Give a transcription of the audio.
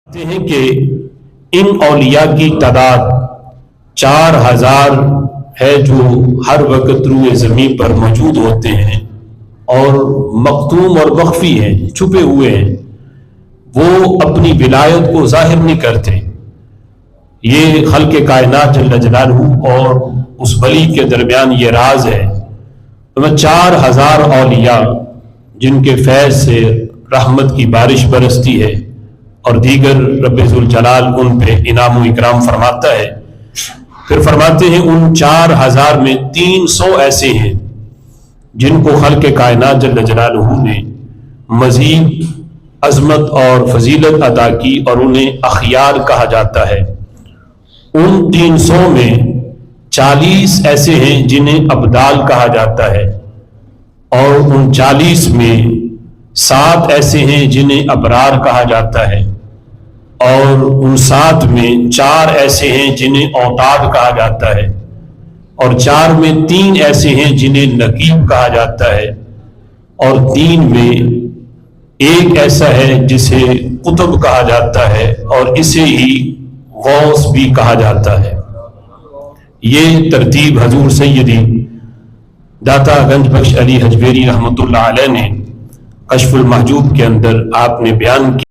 ہیں کہ ان اولیاء کی تعداد 4000 ہے جو ہر وقت روئے زمین پر موجود ہوتے ہیں اور مختوم اور مخفی ہیں، چھپے ہوئے ہیں، وہ اپنی ولایت کو ظاہر نہیں کرتے۔ یہ خلق کائنات جل جلالہ اور اس ولی کے درمیان یہ راز ہے۔ 4000 اولیاء جن کے فیض سے رحمت کی بارش برستی ہے اور دیگر رب ذوالجلال ان پہ انعام و اکرام فرماتا ہے۔ پھر فرماتے ہیں ان 4000 میں 300 ایسے ہیں جن کو خلق کائنات جل جلالہ نے مزید عظمت اور فضیلت عطا کی اور انہیں اخیار کہا جاتا ہے۔ ان 300 میں 40 ایسے ہیں جنہیں ابدال کہا جاتا ہے، اور ان 40 میں 7 ایسے ہیں جنہیں ابرار کہا جاتا ہے، اور ان 7 میں 4 ایسے ہیں جنہیں اوتاد کہا جاتا ہے، اور 4 میں 3 ایسے ہیں جنہیں نقیب کہا جاتا ہے، اور 3 میں ایک ایسا ہے جسے قطب کہا جاتا ہے اور اسے ہی غوث بھی کہا جاتا ہے۔ یہ ترتیب حضور سیدی داتا گنج بخش علی حجویری رحمۃ اللہ علیہ نے کشف المحجوب کے اندر آپ نے بیان کی۔